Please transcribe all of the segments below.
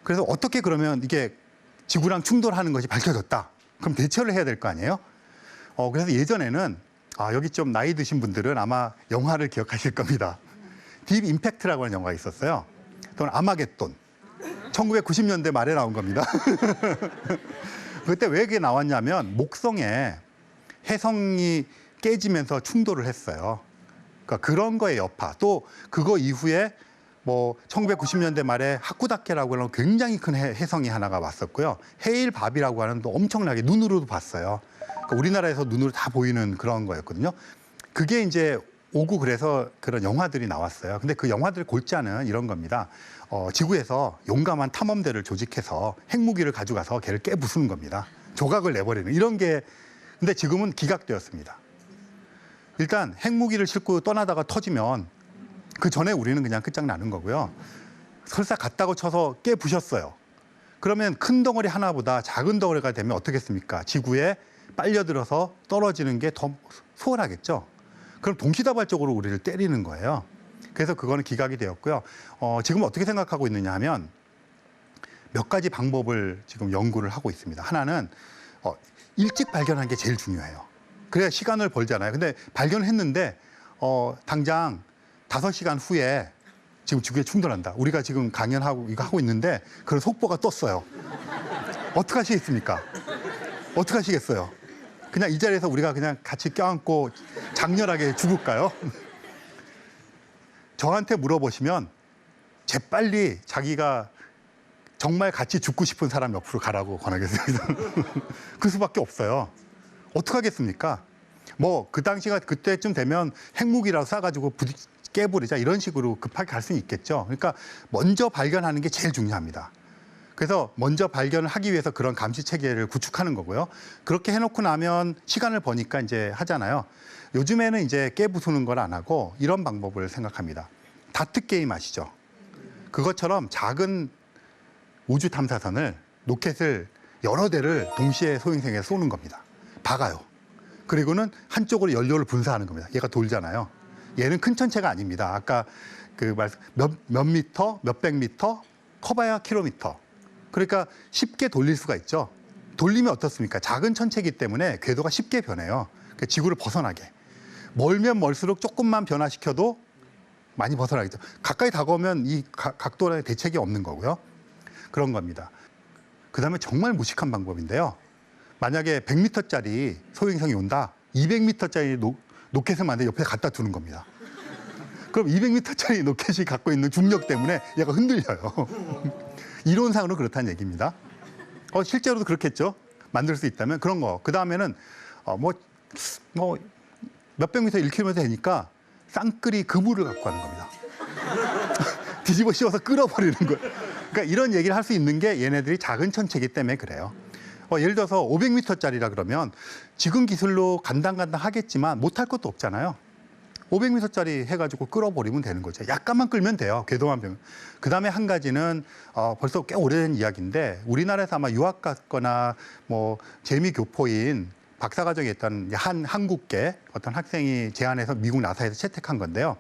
그래서 어떻게 그러면 이게 지구랑 충돌하는 것이 밝혀졌다. 그럼 대처를 해야 될 거 아니에요? 그래서 예전에는 여기 좀 나이 드신 분들은 아마 영화를 기억하실 겁니다. 딥 임팩트라고 하는 영화가 있었어요. 또는 아마겟돈. 1990년대 말에 나온 겁니다. 그때 왜 그게 나왔냐면 목성에 혜성이 깨지면서 충돌을 했어요. 그러니까 그런 거의 여파. 또 그거 이후에 뭐 1990년대 말에 하쿠다케라고 하는 굉장히 큰 혜성이 하나가 왔었고요. 헤일밥이라고 하는 또 엄청나게 눈으로도 봤어요. 그러니까 우리나라에서 눈으로 다 보이는 그런 거였거든요. 그게 이제 오고 그래서 그런 영화들이 나왔어요. 근데 그 영화들 골자는 이런 겁니다. 지구에서 용감한 탐험대를 조직해서 핵무기를 가져가서 걔를 깨부수는 겁니다. 조각을 내버리는 이런 게. 근데 지금은 기각되었습니다. 일단 핵무기를 싣고 떠나다가 터지면 그 전에 우리는 그냥 끝장나는 거고요. 설사 갔다고 쳐서 깨부셨어요. 그러면 큰 덩어리 하나보다 작은 덩어리가 되면 어떻겠습니까? 지구에 빨려들어서 떨어지는 게 더 수월하겠죠. 그럼 동시다발적으로 우리를 때리는 거예요. 그래서 그거는 기각이 되었고요. 지금 어떻게 생각하고 있느냐 하면 몇 가지 방법을 지금 연구를 하고 있습니다. 하나는 일찍 발견한 게 제일 중요해요. 그래야 시간을 벌잖아요. 근데 발견했는데 당장 5시간 후에 지금 지구에 충돌한다. 우리가 지금 강연하고 이거 하고 있는데 그런 속보가 떴어요. 어떻게 하시겠습니까? 어떻게 하시겠어요? 그냥 이 자리에서 우리가 그냥 같이 껴안고 장렬하게 죽을까요? 저한테 물어보시면 재빨리 자기가 정말 같이 죽고 싶은 사람 옆으로 가라고 권하겠습니다. 그 수밖에 없어요. 어떡하겠습니까? 뭐 그 당시가 그때쯤 되면 핵무기라도 쏴가지고 깨버리자 이런 식으로 급하게 갈 수는 있겠죠. 그러니까 먼저 발견하는 게 제일 중요합니다. 그래서 먼저 발견을 하기 위해서 그런 감시 체계를 구축하는 거고요. 그렇게 해놓고 나면 시간을 버니까 이제 하잖아요. 요즘에는 이제 깨부수는 걸 안 하고 이런 방법을 생각합니다. 다트 게임 아시죠? 그것처럼 작은 우주 탐사선을 로켓을 여러 대를 동시에 소행성에 쏘는 겁니다. 박아요. 그리고는 한쪽으로 연료를 분사하는 겁니다. 얘가 돌잖아요. 얘는 큰 천체가 아닙니다. 아까 그 몇 미터, 몇백 미터, 커봐야 킬로미터. 그러니까 쉽게 돌릴 수가 있죠. 돌리면 어떻습니까? 작은 천체이기 때문에 궤도가 쉽게 변해요. 그러니까 지구를 벗어나게. 멀면 멀수록 조금만 변화시켜도 많이 벗어나겠죠. 가까이 다가오면 이 각도의 대책이 없는 거고요. 그런 겁니다. 그다음에 정말 무식한 방법인데요. 만약에 100m짜리 소행성이 온다. 200m짜리 로켓을 만들 옆에 갖다 두는 겁니다. 그럼 200m짜리 로켓이 갖고 있는 중력 때문에 얘가 흔들려요. 이론상으로 그렇다는 얘기입니다. 실제로도 그렇겠죠. 만들 수 있다면 그런 거. 그 다음에는 몇백 미터, 1km 되니까 쌍끌이 그물을 갖고 하는 겁니다. 뒤집어 씌워서 끌어버리는 거예요. 그러니까 이런 얘기를 할 수 있는 게 얘네들이 작은 천체이기 때문에 그래요. 예를 들어서 500m짜리라 그러면 지금 기술로 간당간당 하겠지만 못할 것도 없잖아요. 500m짜리 해가지고 끌어버리면 되는 거죠. 약간만 끌면 돼요. 궤도만 변. 그다음에 한 가지는 벌써 꽤 오래된 이야기인데 우리나라에서 아마 유학 갔거나 뭐 재미교포인 박사과정에 있던 한국계 어떤 학생이 제안해서 미국 나사에서 채택한 건데요.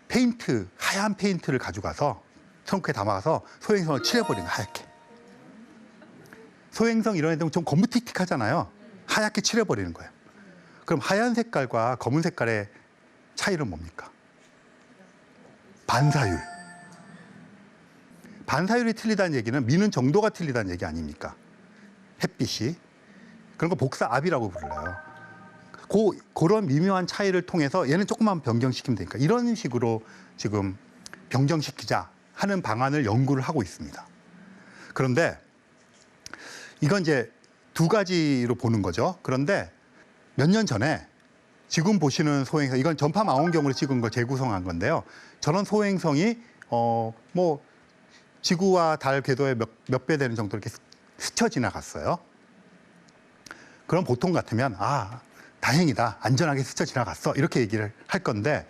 페인트, 하얀 페인트를 가져가서 트렁크에 담아서 소행성을 칠해버리는 거예요. 하얗게. 소행성 이런 애들은 좀 검무틱틱하잖아요. 하얗게 칠해버리는 거예요. 그럼 하얀 색깔과 검은 색깔의 차이는 뭡니까? 반사율. 반사율이 틀리다는 얘기는 미는 정도가 틀리다는 얘기 아닙니까? 햇빛이. 그런 거 복사압이라고 불러요. 그런 미묘한 차이를 통해서 얘는 조금만 변경시키면 되니까 이런 식으로 지금 변경시키자 하는 방안을 연구를 하고 있습니다. 그런데 이건 이제 두 가지로 보는 거죠. 그런데 몇 년 전에 지금 보시는 소행성, 이건 전파 망원경으로 찍은 걸 재구성한 건데요. 저런 소행성이 뭐 지구와 달 궤도의 몇 배 되는 정도 이렇게 스쳐 지나갔어요. 그럼 보통 같으면 다행이다, 안전하게 스쳐 지나갔어 이렇게 얘기를 할 건데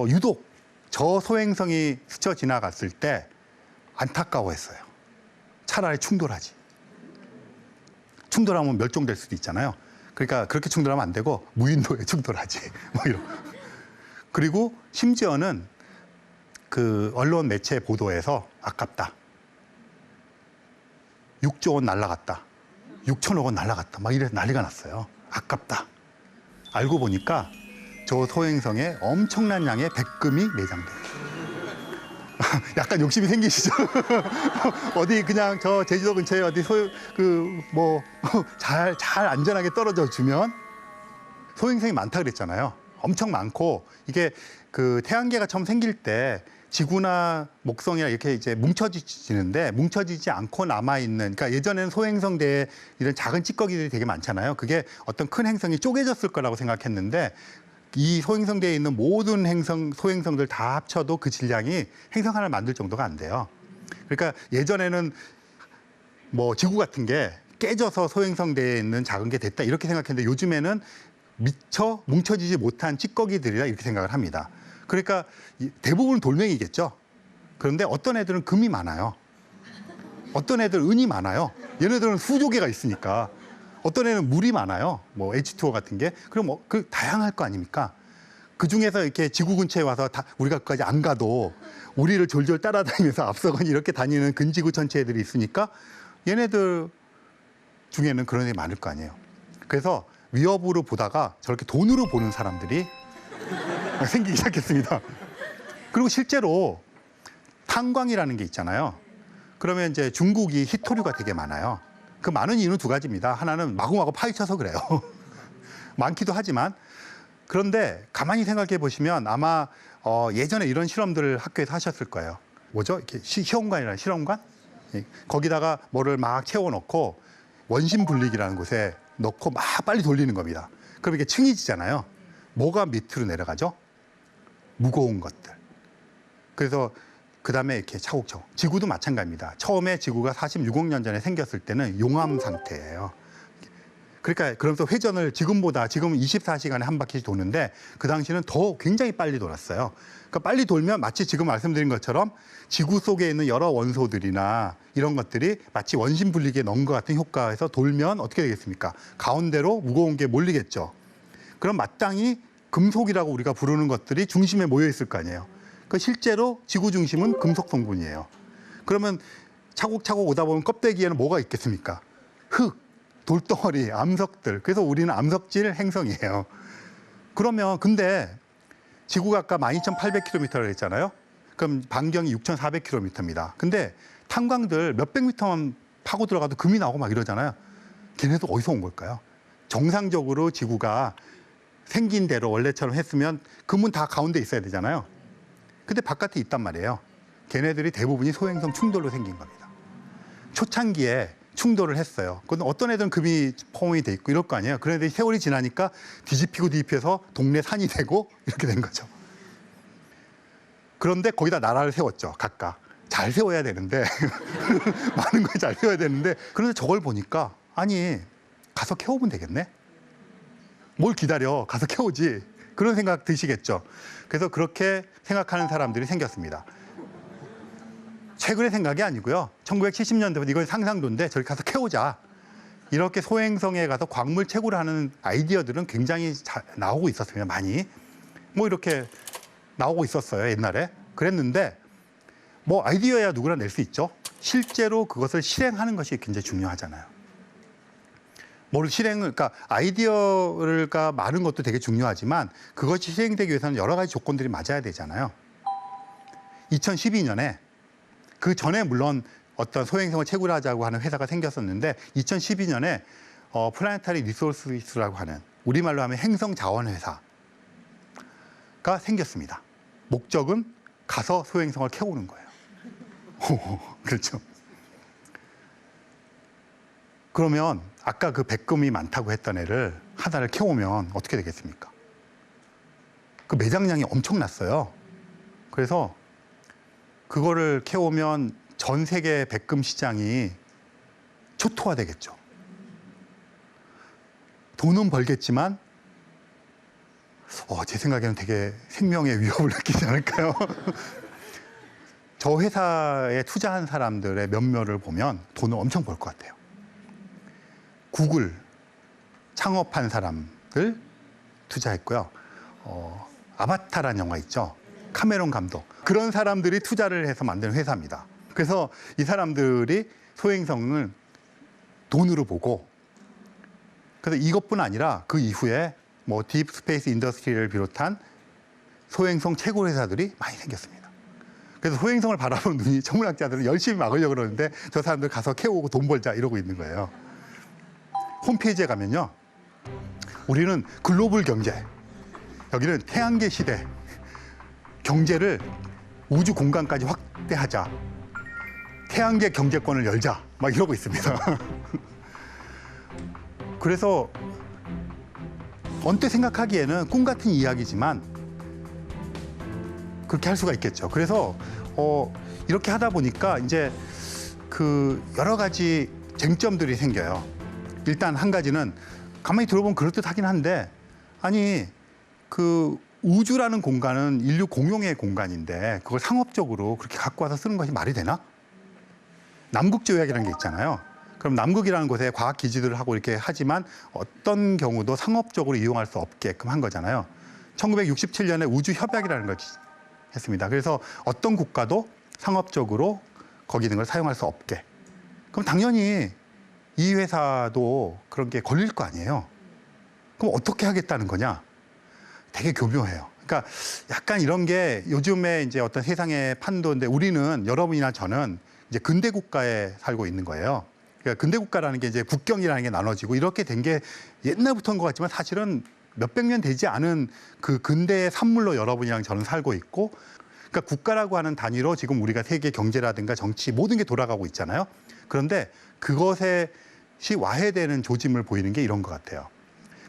유독 저 소행성이 스쳐 지나갔을 때 안타까워했어요. 차라리 충돌하지. 충돌하면 멸종될 수도 있잖아요. 그러니까 그렇게 충돌하면 안 되고 무인도에 충돌하지. 뭐 이런. 그리고 심지어는 그 언론 매체 보도에서 아깝다. 6조 원 날라갔다. 6천억 원 날라갔다. 막 이래서 난리가 났어요. 아깝다. 알고 보니까 저 소행성에 엄청난 양의 백금이 내장돼요. 약간 욕심이 생기시죠? 어디 그냥 저 제주도 근처에 어디 잘 안전하게 떨어져 주면 소행성이 많다 그랬잖아요. 엄청 많고 이게 그 태양계가 처음 생길 때 지구나 목성이나 이렇게 이제 뭉쳐지는데 뭉쳐지지 않고 남아있는, 그러니까 예전에는 소행성 내에 이런 작은 찌꺼기들이 되게 많잖아요. 그게 어떤 큰 행성이 쪼개졌을 거라고 생각했는데 이 소행성 내에 있는 모든 소행성들 다 합쳐도 그 질량이 행성 하나를 만들 정도가 안 돼요. 그러니까 예전에는 뭐 지구 같은 게 깨져서 소행성 내에 있는 작은 게 됐다 이렇게 생각했는데 요즘에는 미처 뭉쳐지지 못한 찌꺼기들이라 이렇게 생각을 합니다. 그러니까 대부분은 돌멩이겠죠. 그런데 어떤 애들은 금이 많아요. 어떤 애들은 은이 많아요. 얘네들은 수조개가 있으니까. 어떤 애는 물이 많아요. 뭐 H2O 같은 게. 그럼 그 다양할 거 아닙니까? 그 중에서 이렇게 지구 근처에 와서 우리가 거기까지 안 가도 우리를 졸졸 따라다니면서 앞서거니 이렇게 다니는 근지구 전체 애들이 있으니까 얘네들 중에는 그런 애들이 많을 거 아니에요. 그래서 위협으로 보다가 저렇게 돈으로 보는 사람들이 생기기 시작했습니다. 그리고 실제로 탄광이라는 게 있잖아요. 그러면 이제 중국이 희토류가 되게 많아요. 그 많은 이유는 두 가지입니다. 하나는 마구마구 파헤쳐서 그래요. 많기도 하지만. 그런데 가만히 생각해 보시면 아마 예전에 이런 실험들을 학교에서 하셨을 거예요. 뭐죠? 이렇게 시험관이라는 실험관? 거기다가 뭐를 막 채워넣고 원심 분리기라는 곳에 넣고 막 빨리 돌리는 겁니다. 그럼 이게 층이 지잖아요. 뭐가 밑으로 내려가죠? 무거운 것들. 그래서 그 다음에 이렇게 차곡차곡. 지구도 마찬가지입니다. 처음에 지구가 46억 년 전에 생겼을 때는 용암 상태예요. 그러니까 그러면서 회전을 지금은 24시간에 한 바퀴씩 도는데 그 당시는 더 굉장히 빨리 돌았어요. 그러니까 빨리 돌면 마치 지금 말씀드린 것처럼 지구 속에 있는 여러 원소들이나 이런 것들이 마치 원심 분리기에 넣은 것 같은 효과에서 돌면 어떻게 되겠습니까? 가운데로 무거운 게 몰리겠죠. 그럼 마땅히 금속이라고 우리가 부르는 것들이 중심에 모여 있을 거 아니에요. 그 실제로 지구 중심은 금속 성분이에요. 그러면 차곡차곡 오다 보면 껍데기에는 뭐가 있겠습니까? 흙, 돌덩어리, 암석들. 그래서 우리는 암석질 행성이에요. 그러면 근데 지구가 아까 12,800km라고 했잖아요. 그럼 반경이 6,400km입니다. 근데 탄광들 몇백 미터만 파고 들어가도 금이 나오고 막 이러잖아요. 걔네도 어디서 온 걸까요? 정상적으로 지구가 생긴 대로 원래처럼 했으면 금은 다 가운데 있어야 되잖아요. 근데 바깥에 있단 말이에요. 걔네들이 대부분이 소행성 충돌로 생긴 겁니다. 초창기에 충돌을 했어요. 그건 어떤 애들은 금이 포함이 돼 있고 이럴 거 아니에요. 그런 애들이 세월이 지나니까 뒤집혀서 동네 산이 되고 이렇게 된 거죠. 그런데 거기다 나라를 세웠죠. 각각. 잘 세워야 되는데 많은 걸 잘 세워야 되는데 그런데 저걸 보니까 아니 가서 캐오면 되겠네. 뭘 기다려. 가서 캐오지. 그런 생각 드시겠죠. 그래서 그렇게 생각하는 사람들이 생겼습니다. 최근의 생각이 아니고요. 1970년대부터 이건 상상도인데 저기 가서 캐오자. 이렇게 소행성에 가서 광물 채굴을 하는 아이디어들은 굉장히 나오고 있었습니다. 많이. 뭐 이렇게 나오고 있었어요. 옛날에. 그랬는데 뭐 아이디어야 누구나 낼 수 있죠. 실제로 그것을 실행하는 것이 굉장히 중요하잖아요. 그러니까 아이디어가 많은 것도 되게 중요하지만 그것이 실행되기 위해서는 여러 가지 조건들이 맞아야 되잖아요. 2012년에 그 전에 물론 어떤 소행성을 채굴하자고 하는 회사가 생겼었는데 2012년에 플라네타리 리소스라고 하는 우리말로 하면 행성 자원 회사가 생겼습니다. 목적은 가서 소행성을 캐오는 거예요. 그렇죠. 그러면 아까 그 백금이 많다고 했던 애를 하나를 캐오면 어떻게 되겠습니까? 그 매장량이 엄청났어요. 그래서 그거를 캐오면 전 세계 백금 시장이 초토화되겠죠. 돈은 벌겠지만 제 생각에는 되게 생명의 위협을 느끼지 않을까요? 저 회사에 투자한 사람들의 면면을 보면 돈을 엄청 벌 것 같아요. 구글 창업한 사람들 투자했고요. 아바타라는 영화 있죠. 카메론 감독. 그런 사람들이 투자를 해서 만든 회사입니다. 그래서 이 사람들이 소행성을 돈으로 보고, 그래서 이것뿐 아니라 그 이후에 뭐 딥스페이스 인더스트리를 비롯한 소행성 채굴 회사들이 많이 생겼습니다. 그래서 소행성을 바라보는 눈이 천문학자들은 열심히 막으려고 그러는데 저 사람들 가서 캐오고 돈 벌자 이러고 있는 거예요. 홈페이지에 가면요, 우리는 글로벌 경제, 여기는 태양계 시대, 경제를 우주 공간까지 확대하자, 태양계 경제권을 열자, 막 이러고 있습니다. 그래서 언뜻 생각하기에는 꿈 같은 이야기지만 그렇게 할 수가 있겠죠. 그래서 이렇게 하다 보니까 이제 그 여러 가지 쟁점들이 생겨요. 일단 한 가지는 가만히 들어보면 그럴듯하긴 한데, 아니 그 우주라는 공간은 인류 공용의 공간인데 그걸 상업적으로 그렇게 갖고 와서 쓰는 것이 말이 되나? 남국조약이라는 게 있잖아요. 그럼 남극이라는 곳에 과학 기지들을 하고 이렇게 하지만 어떤 경우도 상업적으로 이용할 수 없게끔 한 거잖아요. 1967년에 우주협약이라는 걸 했습니다. 그래서 어떤 국가도 상업적으로 거기 있는 걸 사용할 수 없게. 그럼 당연히 이 회사도 그런 게 걸릴 거 아니에요. 그럼 어떻게 하겠다는 거냐? 되게 교묘해요. 그러니까 약간 이런 게 요즘에 이제 어떤 세상의 판도인데, 우리는, 여러분이나 저는 이제 근대 국가에 살고 있는 거예요. 그러니까 근대 국가라는 게 이제 국경이라는 게 나눠지고 이렇게 된 게 옛날부터인 것 같지만 사실은 몇백 년 되지 않은 그 근대의 산물로 여러분이랑 저는 살고 있고, 그러니까 국가라고 하는 단위로 지금 우리가 세계 경제라든가 정치 모든 게 돌아가고 있잖아요. 그런데 그것에 와해되는 조짐을 보이는 게 이런 것 같아요.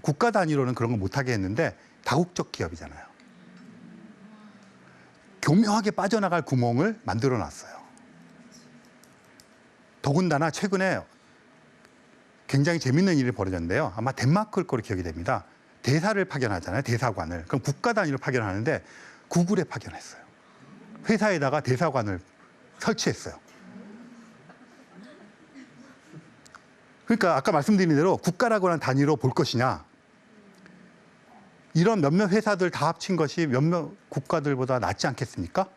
국가 단위로는 그런 거 못하게 했는데 다국적 기업이잖아요. 교묘하게 빠져나갈 구멍을 만들어 놨어요. 더군다나 최근에 굉장히 재밌는 일이 벌어졌는데요. 아마 덴마크일 거로 기억이 됩니다. 대사를 파견하잖아요. 대사관을. 그럼 국가 단위로 파견하는데 구글에 파견했어요. 회사에다가 대사관을 설치했어요. 그러니까 아까 말씀드린 대로 국가라고 하는 단위로 볼 것이냐, 이런 몇몇 회사들 다 합친 것이 몇몇 국가들보다 낫지 않겠습니까?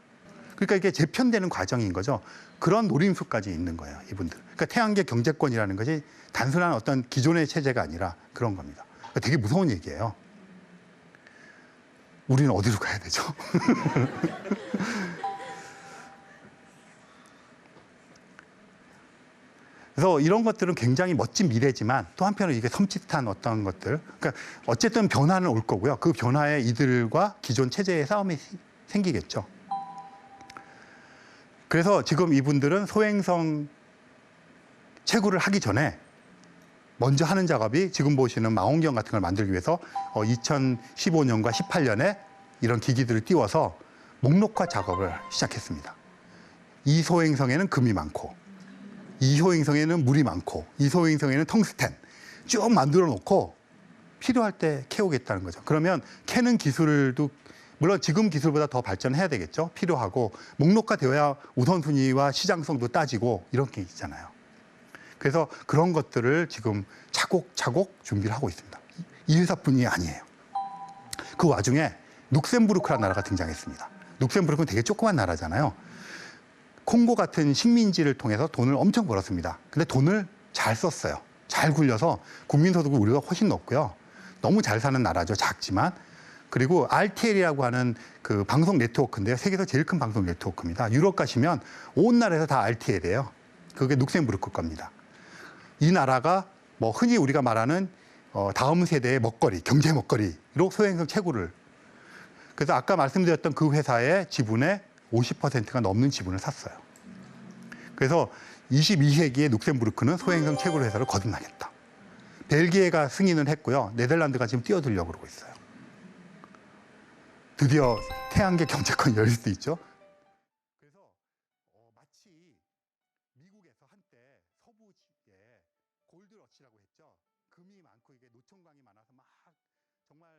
그러니까 이게 재편되는 과정인 거죠. 그런 노림수까지 있는 거예요, 이분들. 그러니까 태양계 경제권이라는 것이 단순한 어떤 기존의 체제가 아니라 그런 겁니다. 그러니까 되게 무서운 얘기예요. 우리는 어디로 가야 되죠? 그래서 이런 것들은 굉장히 멋진 미래지만 또 한편으로 이게 섬찟한 어떤 것들. 그러니까 어쨌든 변화는 올 거고요. 그 변화에 이들과 기존 체제의 싸움이 생기겠죠. 그래서 지금 이분들은 소행성 채굴을 하기 전에 먼저 하는 작업이, 지금 보시는 망원경 같은 걸 만들기 위해서 2015년과 18년에 이런 기기들을 띄워서 목록화 작업을 시작했습니다. 이 소행성에는 금이 많고, 이 소행성에는 물이 많고, 이 소행성에는 텅스텐 쭉 만들어 놓고 필요할 때 캐오겠다는 거죠. 그러면 캐는 기술도 물론 지금 기술보다 더 발전해야 되겠죠. 필요하고 목록화 되어야 우선순위와 시장성도 따지고 이런 게 있잖아요. 그래서 그런 것들을 지금 차곡차곡 준비를 하고 있습니다. 이 회사뿐이 아니에요. 그 와중에 룩셈부르크라는 나라가 등장했습니다. 룩셈부르크는 되게 조그만 나라잖아요. 콩고 같은 식민지를 통해서 돈을 엄청 벌었습니다. 근데 돈을 잘 썼어요. 잘 굴려서 국민소득은 우리가 훨씬 높고요. 너무 잘 사는 나라죠. 작지만. 그리고 RTL이라고 하는 그 방송 네트워크인데요. 세계에서 제일 큰 방송 네트워크입니다. 유럽 가시면 온 나라에서 다 RTL이에요. 그게 룩셈부르크 겁니다. 이 나라가 뭐 흔히 우리가 말하는 다음 세대의 먹거리, 경제 먹거리로 소행성 채굴을. 그래서 아까 말씀드렸던 그 회사의 지분의 50%가 넘는 지분을 샀어요. 그래서 22세기에 룩셈부르크는 소행성 채굴 회사를 거듭나겠다. 벨기에가 승인을 했고요. 네덜란드가 지금 뛰어들려고 그러고 있어요. 드디어 태양계 경제권이 열릴 수 있죠. 그래서 마치 미국에서 한때 서부에 골드러시라고 했죠. 금이 많고 이게 노총광이 많아서 막 정말